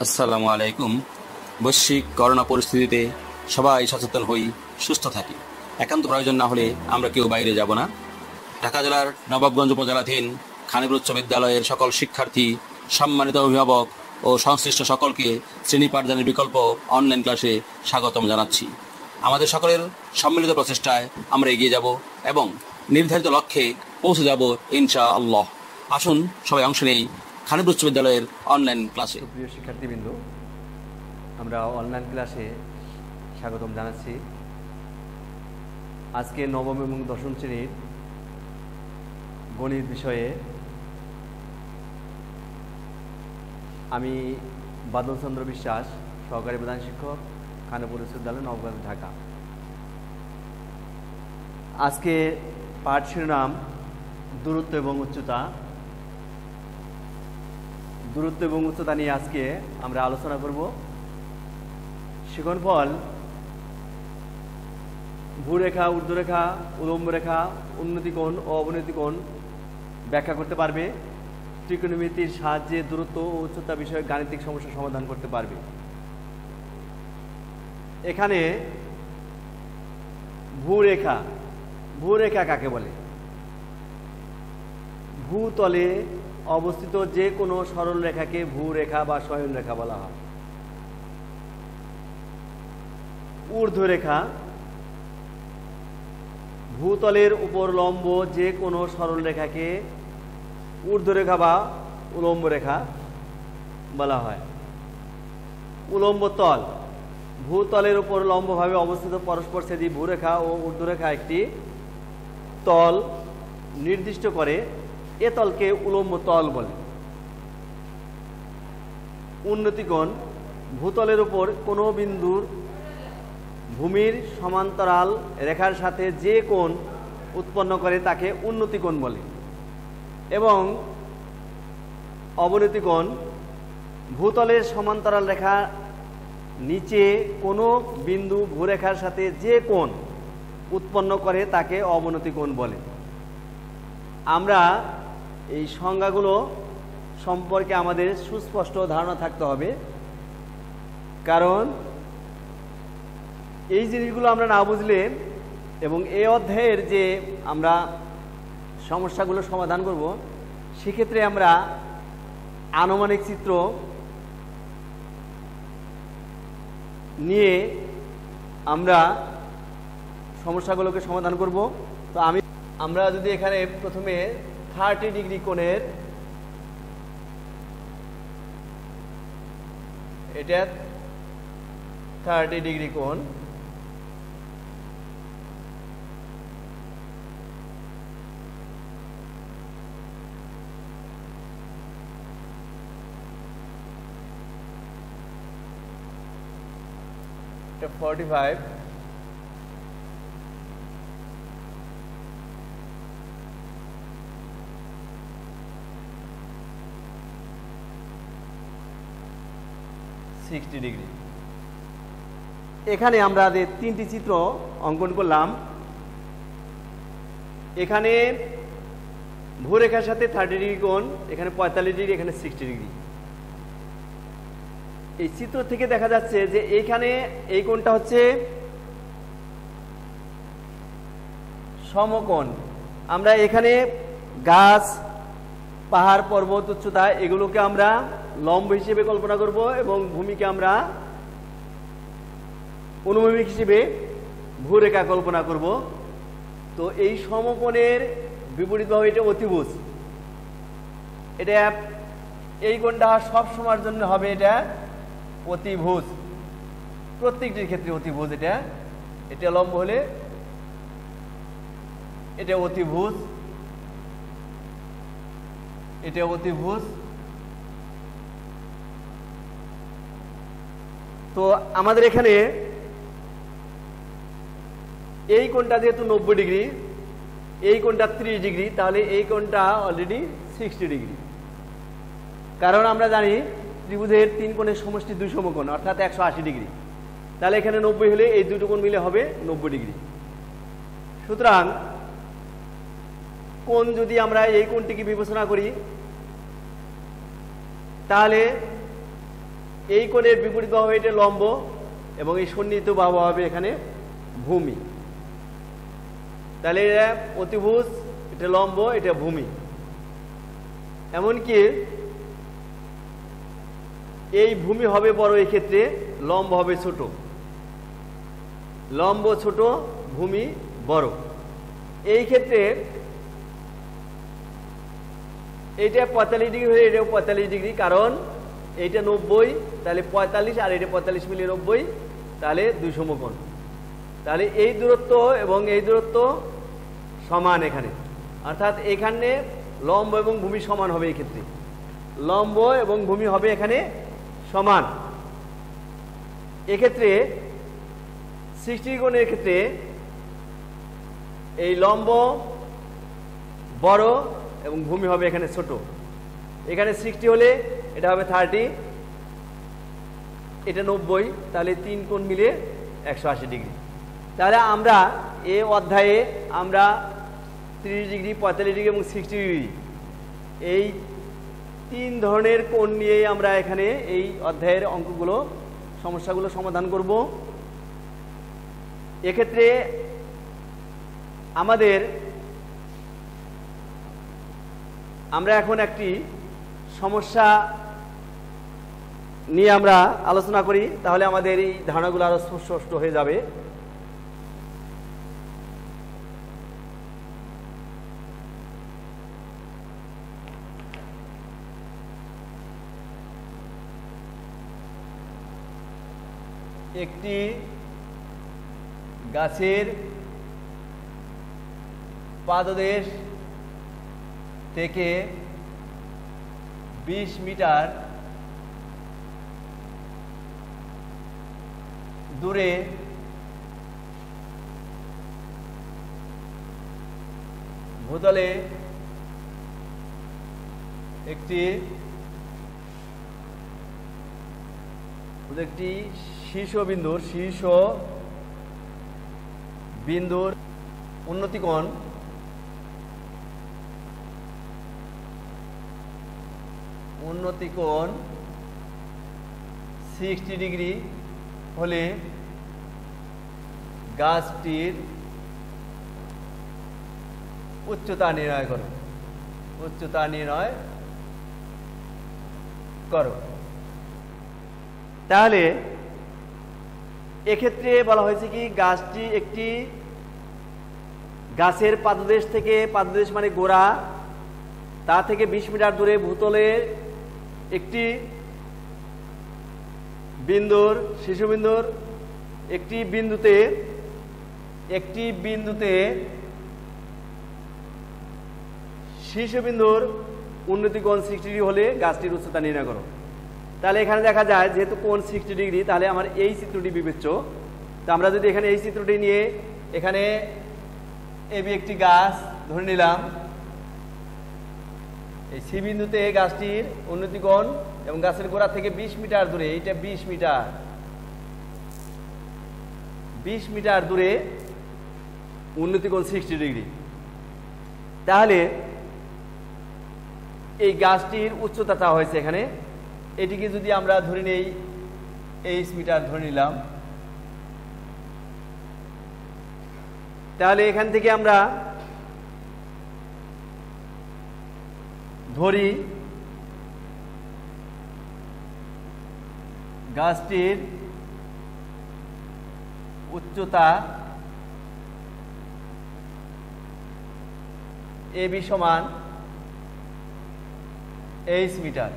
আসসালামু আলাইকুম। বৈশ্বিক করোনা পরিস্থিতিতে সবাই সচেতন হই, সুস্থ থাকি। একান্ত প্রয়োজন না হলে আমরা কেউ বাইরে যাব না। ঢাকা জেলার নবাবগঞ্জ উপজেলাধীন খানিপুর উচ্চ বিদ্যালয়ের সকল শিক্ষার্থী, সম্মানিত অভিভাবক ও সংশ্লিষ্ট সকলকে শ্রেণী পাঠদানের বিকল্প অনলাইন ক্লাসে স্বাগতম জানাচ্ছি। আমাদের সকলের সম্মিলিত প্রচেষ্টায় আমরা এগিয়ে যাব এবং নির্ধারিত লক্ষ্যে পৌঁছে যাব ইনশাআল্লাহ। আসুন সবাই অংশ নেই খানিপুর উচ্চ বিদ্যালয়ের অনলাইন ক্লাসে। প্রিয় শিক্ষার্থীবৃন্দ, আমরা অনলাইন ক্লাসে স্বাগতম জানাচ্ছি। আজকে নবম এবং দশম শ্রেণীর গণিত বিষয়ে আমি বাদল চন্দ্র বিশ্বাস, সহকারী প্রধান শিক্ষক, খানিপুর উচ্চ বিদ্যালয়, নবগঞ্জ, ঢাকা। আজকে পাঠ শিরোনাম দূরত্ব এবং উচ্চতা। দূরত্ব এবং উচ্চতা নিয়ে আজকে আমরা আলোচনা করব। শিক্ষণফল ভূরেখা, ঊর্ধ্বরেখা, উলম্ব রেখা, উন্নতি কোণ ও অবনতি কোণ ব্যাখ্যা করতে পারবে। ত্রিকোণমিতির সাহায্যে দূরত্ব ও উচ্চতা বিষয়ে গাণিতিক সমস্যা সমাধান করতে পারবে। এখানে ভূরেখা, ভূরেখা কাকে বলে? ভূতলে অবস্থিত যে কোনো সরল রেখাকে ভূরেখা বা শয়নরেখা বলা হয়। ঊর্ধ্বরেখা, ভূতলের উপর লম্ব যে কোনো সরল রেখাকে ঊর্ধ্বরেখা বা উলম্ব রেখা বলা হয়। উলম্ব তল, ভূতলের উপর লম্বভাবে অবস্থিত পরস্পরছেদী ভূরেখা ও ঊর্ধ্বরেখা একটি তল নির্দিষ্ট করে, এ তলকে উলম্ব তল বলে। উন্নতি কোণ, ভূতলের উপর কোনো বিন্দুর ভূমির সমান্তরাল রেখার সাথে যে কোণ উৎপন্ন করে তাকে উন্নতি কোণ বলে। এবং অবনতি কোণ, ভূতলের সমান্তরাল রেখা নিচে কোনো বিন্দু ভূরেখার সাথে যে কোণ উৎপন্ন করে তাকে অবনতি কোণ বলে। আমরা এই সংজ্ঞাগুলো সম্পর্কে আমাদের সুস্পষ্ট ধারণা থাকতে হবে, কারণ এই জিনিসগুলো আমরা না বুঝলে এবং এই অধ্যায়ের যে আমরা সমস্যাগুলো সমাধান করব, সেক্ষেত্রে আমরা আনুমানিক চিত্র নিয়ে আমরা সমস্যাগুলোকে সমাধান করব। তো আমরা যদি এখানে প্রথমে 30 ডিগ্রি কোণের, এটা 30 ডিগ্রি কোণ, এটা 45, ডিগ্রি। এখানে আমরা যে তিনটি চিত্র অঙ্কন করলাম, এখানে ভূরেখার সাথে 30 ডিগ্রি কোণ, এখানে 45 ডিগ্রি, এখানে 60 ডিগ্রি। এই চিত্র থেকে দেখা যাচ্ছে যে এইখানে এই কোণটা হচ্ছে সমকোণ। আমরা এখানে গাছ, পাহাড়, পর্বত, উচ্চতা এগুলোকে আমরা লম্ব হিসেবে কল্পনা করব এবং ভূমিকে আমরা অনুভূমিক হিসেবে ভূরেখা কল্পনা করব। তো এই সমকোণের বিপরীতভাবে এটা অতিভুজ। এটা এই কোণটা সব সময়ের জন্য হবে এটা অতিভুজ, প্রত্যেকটির ক্ষেত্রে অতিভুজ। এটা লম্ব হলে এটা অতিভুজ, এটা অতিভুজ। তো আমাদের এখানে এই কোণটা যেহেতু 90 ডিগ্রি, এই কোণটা 30 ডিগ্রি, তাহলে এই কোণটা অলরেডি 60 ডিগ্রি। কারণ আমরা জানি ত্রিভুজের 3 কোণের সমষ্টি 2 সমকোণ, অর্থাৎ 180 ডিগ্রি। তাহলে এখানে 90 হলে এই দুটো কোণ মিলে হবে 90 ডিগ্রি। সুতরাং কোণ যদি আমরা এই কোণটিকে বিবেচনা করি, তাহলে এই কোণের বিপরীত বাহু এটা লম্ব এবং এই সন্নিহিত বাহু হবে এখানে ভূমি। তাহলে এটা অতিভুজ, এটা লম্ব, এটা ভূমি। এমনকি এই ভূমি হবে বড়, এই ক্ষেত্রে লম্ব হবে ছোট। লম্ব ছোট, ভূমি বড়। এই ক্ষেত্রে এটা 45 ডিগ্রি হয়ে এটাও 45 ডিগ্রি, কারণ এইটা 90, তাহলে 45 আর এটা 45 মিলিয়ে 90, তাহলে 2 সমকোণ। তাহলে এই দূরত্ব এবং এই দূরত্ব সমান এখানে, অর্থাৎ এখানে লম্ব এবং ভূমি সমান হবে। এই ক্ষেত্রে লম্ব এবং ভূমি হবে এখানে সমান। এক্ষেত্রে 60 কোণের ক্ষেত্রে এই লম্ব বড় এবং ভূমি হবে এখানে ছোট। এখানে 60 হলে এটা হবে 30, এটা 90, তাহলে 3 কোণ মিলে 180 ডিগ্রি। তাহলে আমরা এই অধ্যায়ে আমরা 30 ডিগ্রি, 45 ডিগ্রি এবং 60 ডিগ্রি এই 3 ধরনের কোণ নিয়ে আমরা এখানে এই অধ্যায়ের অঙ্কগুলো, সমস্যাগুলো সমাধান করব। এক্ষেত্রে আমরা এখন একটি সমস্যা নিয়ে আমরা আলোচনা করি, তাহলে আমাদের এই ধারণাগুলো আরো স্পষ্ট হয়ে যাবে। একটি গাছের পাদদেশ থেকে 20 মিটার দূরে ভূতলে একটি শীর্ষ বিন্দুর উন্নতি কোণ 60 ডিগ্রি হলে গাছটির উচ্চতা নির্ণয় করো। তাহলে এক্ষেত্রে বলা হয়েছে কি, গাছটি একটি গাছের পাদদেশ থেকে, পাদদেশ মানে গোড়া, তা থেকে 20 মিটার দূরে ভূতলে একটি শীর্ষবিন্দুর একটি বিন্দুতে শীর্ষবিন্দুর উন্নতি কোণ 60 ডিগ্রি হলে গাছটির উচ্চতা নির্ণয় করো। তাহলে এখানে দেখা যায় যেহেতু কোণ 60 ডিগ্রি, তাহলে আমার এই চিত্রটি বিবেচ্য। তো আমরা যদি এখানে এই চিত্রটি নিয়ে এখানে এবি একটি গাছ ধরে নিলাম, এই সি বিন্দুতে গাছটির উন্নতি কোণ এবং গাছের গোড়া থেকে 20 মিটার দূরে, এইটা 20 মিটার দূরে উন্নতি কোণ 60 ডিগ্রি। তাহলে এই গাছটির উচ্চতা চাওয়া হয়েছে এখানে। এটিকে যদি আমরা ধরে নেই 8 মিটার ধরে নিলাম, তাহলে এখান থেকে আমরা ধরি গাছটির উচ্চতা এবি সমান 8 মিটার।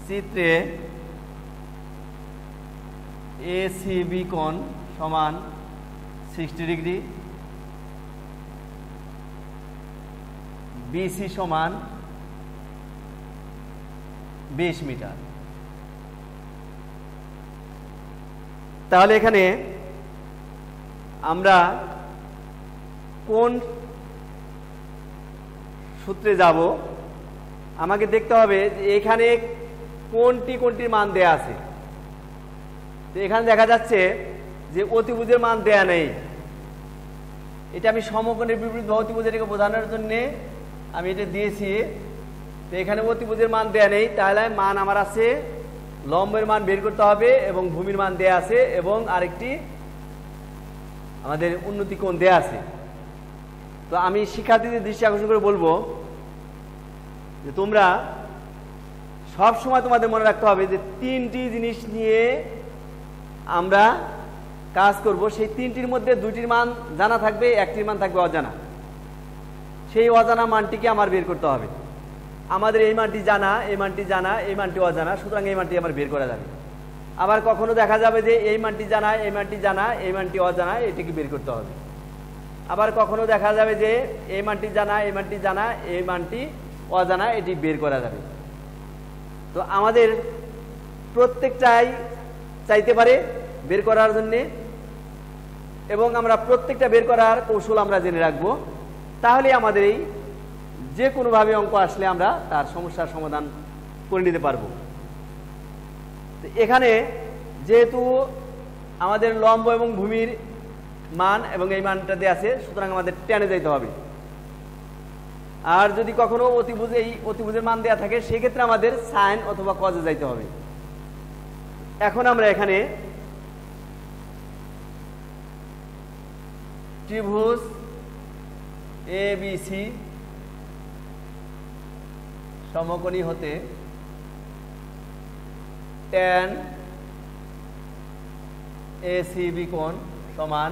চিত্রে এসিবি কোণ সমান 60 ডিগ্রি, বিসি সমান 20 মিটার। তাহলে এখানে আমরা কোন সূত্রে যাব? আমাকে দেখতে হবে যে এখানে কোনটির মান দেয়া আছে। তো এখানে দেখা যাচ্ছে যে অতিভুজের মান দেয়া নেই, এটা আমি সমকোণের বিপরীত বা অতিভুজ এটাকে বোঝানোর জন্য আমি এটা দিয়েছি। তো এখানে অতিভুজের মান দেয়া নেই, তাহলে মান আমার আছে, লম্বের মান বের করতে হবে এবং ভূমির মান দেয়া আছে এবং আরেকটি আমাদের উন্নতি কোণ দেয়া আছে। তো আমি শিক্ষার্থীদের দৃষ্টি আকর্ষণ করে বলবো যে তোমরা সব সময় তোমাদের মনে রাখতে হবে যে তিনটি জিনিস নিয়ে আমরা কাজ করব। সেই তিনটির মধ্যে দুইটির মান জানা থাকবে, একটির মান থাকবে অজানা। সেই অজানা মানটিকে আমার বের করতে হবে। আমাদের এই মানটি জানা, এই মানটি জানা, এই মানটি অজানা, সুতরাং এই মানটি আমার বের করা যাবে। আবার কখনো দেখা যাবে যে এই মানটি জানা, এই মানটি জানা, এই মানটি অজানা, এটিকে বের করতে হবে। আবার কখনো দেখা যাবে যে এই মানটি জানা, এই মানটি জানা, এই মানটি অজানা, এটি বের করা যাবে। তো আমাদের প্রত্যেকটাই চাইতে পারে বের করার জন্যে, এবং আমরা প্রত্যেকটা বের করার কৌশল আমরা জেনে রাখবো। তাহলে আমাদের এই যে কোনোভাবে অঙ্ক আসলে আমরা তার সমস্যার সমাধান করে নিতে পারবো। এখানে যেহেতু আমাদের লম্ব এবং ভূমির মান এবং এই মানটা দেওয়া আছে, সুতরাং আমাদের টেনে যাইতে হবে। আর যদি কখনো অতিভুজের মান দেওয়া থাকে সেক্ষেত্রে আমাদের সাইন অথবা কজে যাইতে হবে। এখন আমরা এখানে ত্রিভুজ ABC সমকোণী হতে tan ACB কোণ সমান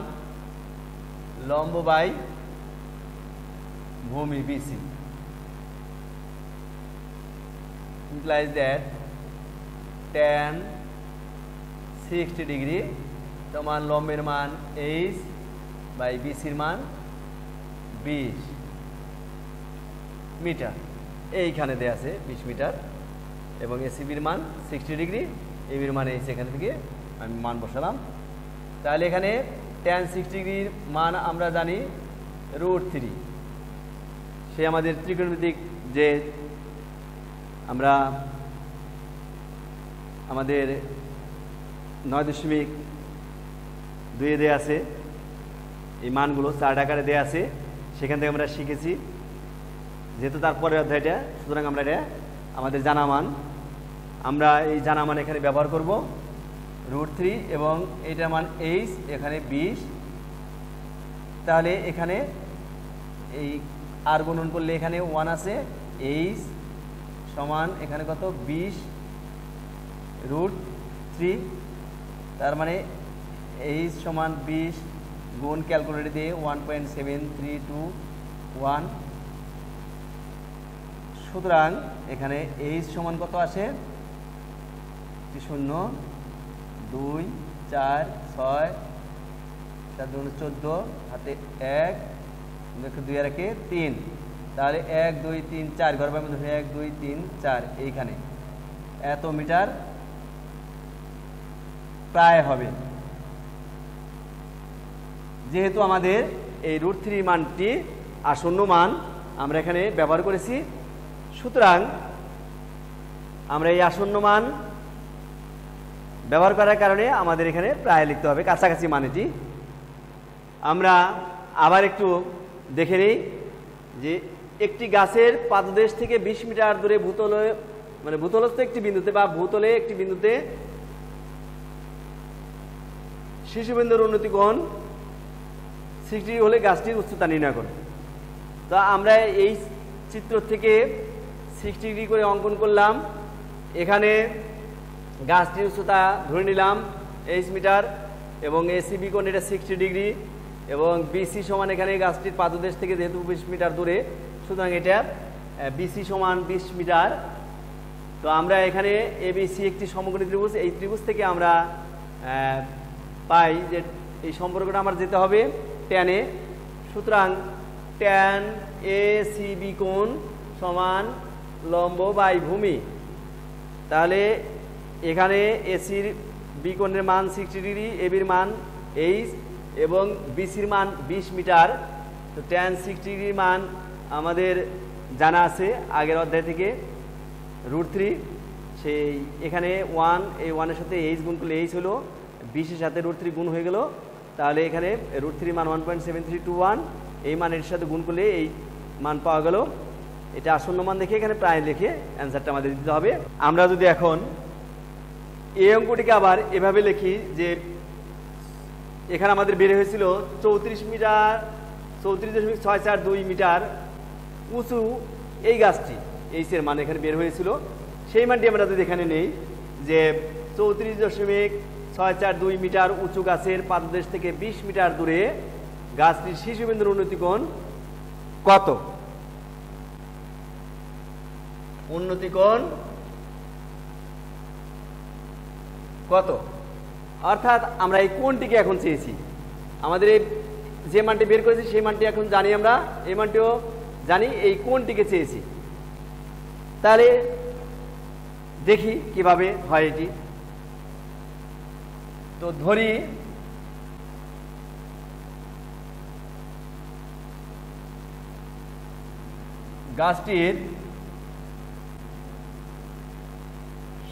লম্ব বাই ভূমি BC implies that tan 60 degree সমান লম্বের মান H বাই BCর মান 20 মিটার। এইখানে দেয়া আছে 20 মিটার এবং এসিবির মান 60 ডিগ্রি, এবির মান এই সেখান থেকে আমি মান বসালাম। তাহলে এখানে tan 60 ডিগ্রির মান আমরা জানি √3। সে আমাদের ত্রিকোণমিতিক যে আমরা আমাদের 9.2 দেয়া আছে, এই মানগুলো চার্ট আকারে দেয়া আছে, সেখান থেকে আমরা শিখেছি। যেহেতু তারপরের অধ্যায়টা, সুতরাং আমরা এটা আমাদের জানা মান, আমরা এই জানা মান এখানে ব্যবহার করব √3 এবং এইটার মান H, এখানে 20। তাহলে এখানে এই আর গুণন করলে এখানে 1 আছে, H সমান এখানে কত 20√3, তার মানে H সমান 20 গুণ ক্যালকুলেটর দিয়ে 1.7321। সুতরাং এখানে H সমান কত আসে 0 2 4 6 4 2 14 হাতে 1 2 আর 3, তাহলে 1 2 3 4 ঘর পাবে 1 2 3 4, এইখানে এত মিটার প্রায় হবে। যেহেতু আমাদের এই √3 মানটি আসন্ন মান আমরা এখানে ব্যবহার করেছি, সুতরাং আমরা এই আসন্ন মান ব্যবহার করার কারণে আমাদের এখানে প্রায় লিখতে হবে, কাছাকাছি মানেটি। আমরা আবার একটু দেখে নিই যে একটি গাছের পাদদেশ থেকে 20 মিটার দূরে ভূতলে, মানে ভূতলস্থ একটি বিন্দুতে বা ভূতলে একটি বিন্দুতে শীর্ষবিন্দুর উন্নতি কোণ 60 হলে গাছটির উচ্চতা নির্ণয় করো। তো আমরা এই চিত্র থেকে 60 ডিগ্রি করে অঙ্কন করলাম। এখানে গাছটির উচ্চতা ধরে নিলাম H মিটার এবং এসিবি কোণ এটা 60 ডিগ্রি এবং বিসি সমান এখানে গাছটির পাদদেশ থেকে যেহেতু 20 মিটার দূরে, সুতরাং এটা বিসি সমান 20 মিটার। তো আমরা এখানে এবিসি একটি সমকোণী ত্রিভুজ, এই ত্রিভুজ থেকে আমরা পাই যে এই সম্পর্কটা আমার যেতে হবে tan এ। সুতরাং tan ACB কোণ সমান লম্ব বাই ভূমি। তাহলে এখানে এসির বি কোণের মান 60 ডিগ্রি, এবির মান H এবং বিসির মান 20 মিটার। তো tan 60 ডিগ্রির মান আমাদের জানা আছে আগের অধ্যায় থেকে √3। সেই এখানে 1, এই 1 এর সাথে H গুণ করলে H হলো, 20 এর সাথে √3 গুণ হয়ে গেল তাহলে এখানে √3 মান 1.7321, এই মানের সাথে গুণ করলে এই মান পাওয়া গেল। এটা আসন্ন মান দেখে এখানে প্রায় লিখে অ্যান্সারটা আমাদের দিতে হবে। আমরা যদি এখন এই অঙ্কটিকে আবার এভাবে লিখি যে এখানে আমাদের বের হয়েছিল 34.642 মিটার উঁচু এই গাছটি, এইচ এর মান এখানে বের হয়েছিল। সেই মানটি আমরা যদি এখানে নেই যে 34.642 মিটার উঁচু গাছের পাদদেশ থেকে 20 মিটার দূরে গাছটির শীর্ষবিন্দুর উন্নতি কোণ কত? উন্নতি কোণ কত? অর্থাৎ আমরা এই কোণটিকে এখন চেয়েছি, আমাদের এই যে মানটি বের করেছি সেই মানটি এখন জানি, আমরা এই মানটিও জানি, এই কোণটিকে চেয়েছি। তাহলে দেখি কিভাবে হয় এটি। তো ধরি গাছটির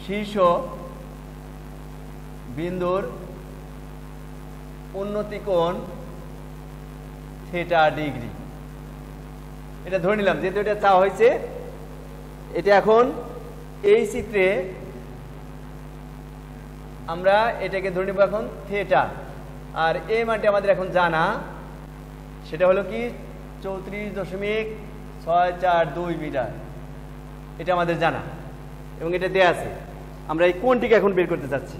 শীর্ষ বিন্দুর উন্নতি কোণ θ°। এটা ধরে নিলাম, যেহেতু এটা চাওয়া হয়েছে। এটা এখন এই চিত্রে আমরা এটাকে ধরে নেব এখন θ, আর এই মানটি আমাদের এখন জানা, সেটা হলো কি 34.642 মিটার। এটা আমাদের জানা এবং এটা দেয়া আছে। আমরা এই কোণটিকে এখন বের করতে চাচ্ছি।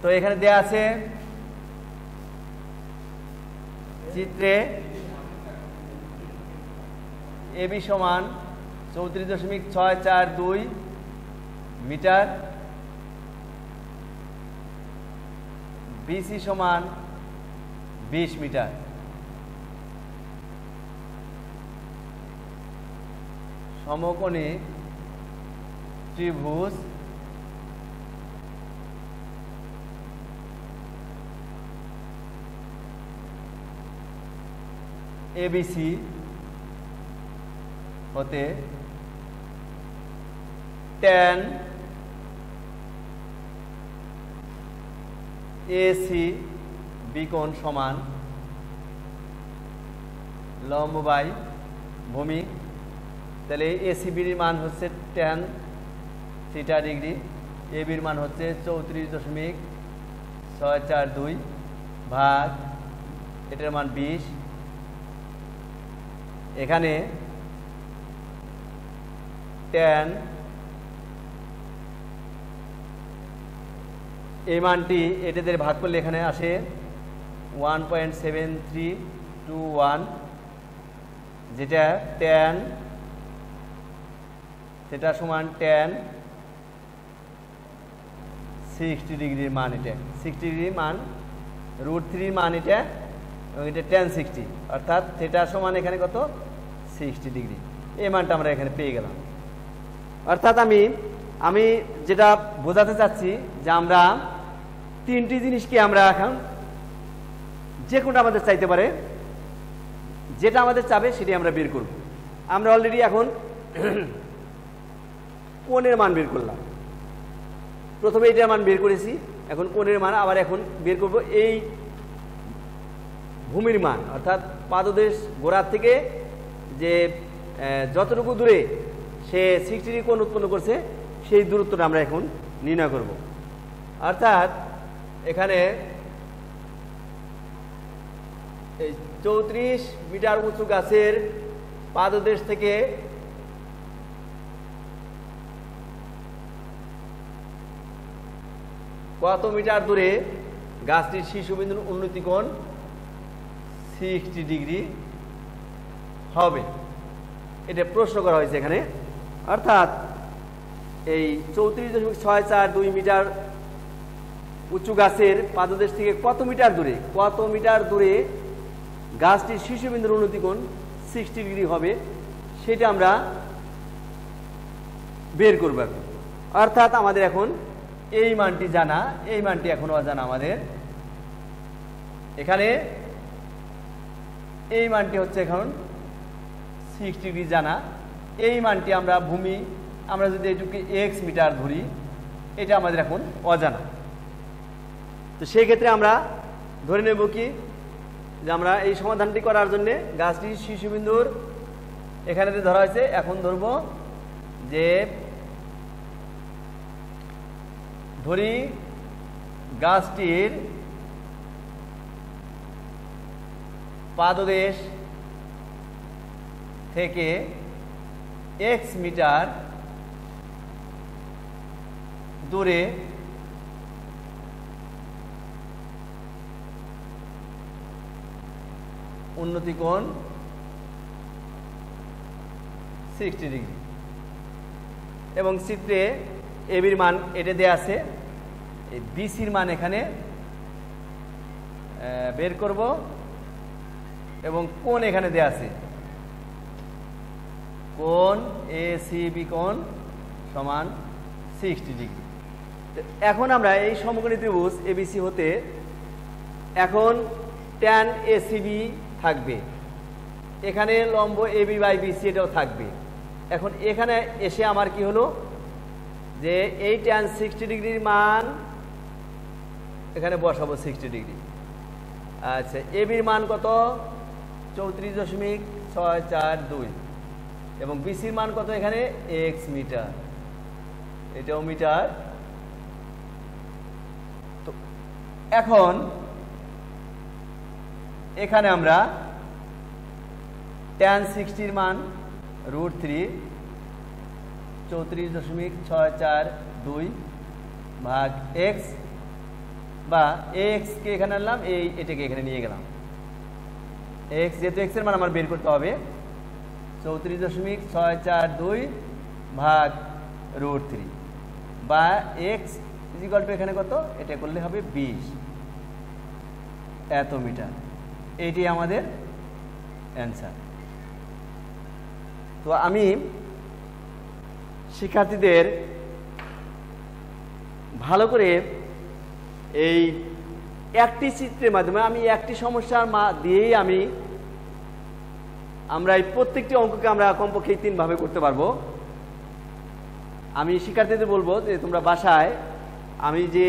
তো এখানে দেয়া আছে চিত্রে AB সমান 34.642 মিটার, BC সমান 20 মিটার। সমকোণী ত্রিভুজ ABC হতে tan AC কোণ সমান লম্ব বাই ভূমি। তাহলে ACBর মান হচ্ছে tan θ ডিগ্রি, ABর মান হচ্ছে 34.642 ভাগ এটার মান 20। এখানে tan এই মানটি এটাদের ভাগ করলে এখানে আসে 1.7321, যেটা tan সেটা সমান tan 60 ডিগ্রির মান। এটা 60 ডিগ্রির মান, √3 মান এটা, এবং এটা tan 60, অর্থাৎ থিটা সমান এখানে কত 60 ডিগ্রি। এই মানটা আমরা এখানে পেয়ে গেলাম। অর্থাৎ আমি যেটা বোঝাতে চাচ্ছি যে আমরা তিনটি জিনিসকে আমরা এখন যে কোনটা আমাদের চাইতে পারে, যেটা আমাদের চাবে সেটি আমরা বের করব। আমরা অলরেডি এখন কোণের মান বের করলাম, প্রথমে এটার মান বের করেছি, এখন কোণের মান আবার এখন বের করব এই ভূমির মান, অর্থাৎ পাদদেশ গোড়ার থেকে যে যতটুকু দূরে সে 60 ডিগ্রি কোণ উৎপন্ন করছে সেই দূরত্বটা আমরা এখন নির্ণয় করব। অর্থাৎ এখানে এই 34 মিটার উঁচু গাছের পাদদেশ থেকে কত মিটার দূরে গাছটির শীর্ষবিন্দুর উন্নতি কোণ 60 ডিগ্রি হবে, এটা প্রশ্ন করা হয়েছে এখানে। অর্থাৎ এই 34.642 মিটার উঁচু গাছের পাদদেশ থেকে কত মিটার দূরে গাছটির শীর্ষবিন্দুর উন্নতি কোণ 60 ডিগ্রি হবে, সেটা আমরা বের করব এখন। অর্থাৎ আমাদের এখন এই মানটি জানা, এই মানটি এখন অজানা আমাদের। এখানে এই মানটি হচ্ছে এখন 60 ডিগ্রি জানা, এই মানটি আমরা ভূমি, আমরা যদি এটুকু x মিটার ধরি, এটা আমাদের এখন অজানা। তো সেই ক্ষেত্রে আমরা ধরে নেব কি যে আমরা এই সমাধানটি করার জন্য গাছটি শীর্ষবিন্দুর এখানে ধরা হয়েছে। এখন ধরব যে ধরি গাছটির পাদদেশ থেকে x মিটার দূরে উন্নতি কোণ 60 ডিগ্রি এবং চিত্রে এবির মান এটা দেয়া আছে। এই বিসির মান এখানে বের করব এবং কোণ এখানে দেয়া আছে, কোণ এসিবি কোণ সমান 60 ডিগ্রি। এখন আমরা এই সমকোণী ত্রিভুজ এবিসি হতে এখন ট্যান এসিবি থাকবে, এখানে লম্ব এবি বাই বিসি এটাও থাকবে। এখন এখানে এসে আমার কি হলো যে এই ট্যান 60 ডিগ্রির মান এখানে বসাবো 60 ডিগ্রি। আচ্ছা, এবির মান কত 34.642 এবং বিসির মান কত এখানে x মিটার, এটাও মিটার। তো এখন এখানে আমরা ট্যান 60 মান √3 34.642 ভাগ x বা x কে এখানে আনলাম, এটাকে এখানে নিয়ে গেলাম। x যেহেতু x এর মান আমার বের করতে হবে, 34.642 ভাগ √3 বা x ইকুয়াল টু এখানে কত, এটা করলে হবে 20 এত মিটার। এটি আমাদের অ্যান্সার। তো আমি শিক্ষার্থীদের ভালো করে এই একটি চিত্রের মাধ্যমে আমি একটি সমস্যার দিয়েই আমরা এই প্রত্যেকটি অঙ্ককে আমরা কমপক্ষে 3 ভাবে করতে পারবো। আমি শিক্ষার্থীদের বলবো যে তোমরা বাসায় আমি যে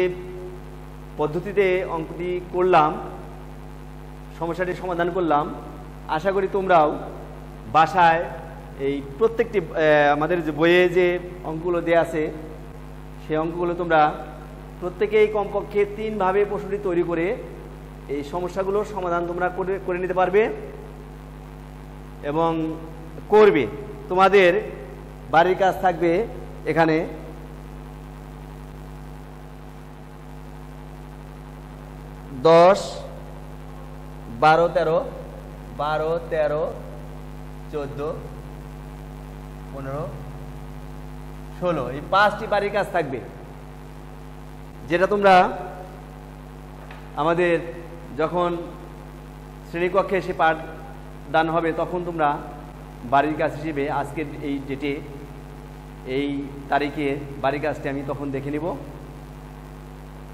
পদ্ধতিতে অঙ্কটি করলাম, সমস্যাটি সমাধান করলাম, আশা করি তোমরাও বাসায় এই প্রত্যেকটি আমাদের যে বইয়ে যে অঙ্কগুলো দেয়া আছে সেই অঙ্কগুলো তোমরা প্রত্যেকেই কমপক্ষে 3 ভাবে প্রশ্নটি তৈরি করে এই সমস্যাগুলোর সমাধান তোমরা করে নিতে পারবে এবং করবে। তোমাদের বাড়ির কাজ থাকবে এখানে দশ, 12, 13, 14, 15, 16 এই 5টি বাড়ির কাজ থাকবে, যেটা তোমরা আমাদের যখন শ্রেণীকক্ষে এসে পাঠদান হবে তখন তোমরা বাড়ির কাজ হিসেবে আজকের এই ডেটে এই তারিখে বাড়ির কাজটি আমি তখন দেখে নিব।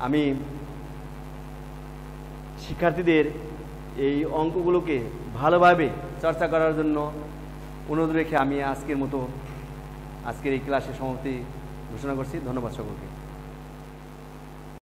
আমি শিক্ষার্থীদের এই অঙ্কগুলোকে ভালোভাবে চর্চা করার জন্য অনুরোধ রেখে আমি আজকের এই ক্লাসের সমাপ্তি ঘোষণা করছি। ধন্যবাদ সকলকে।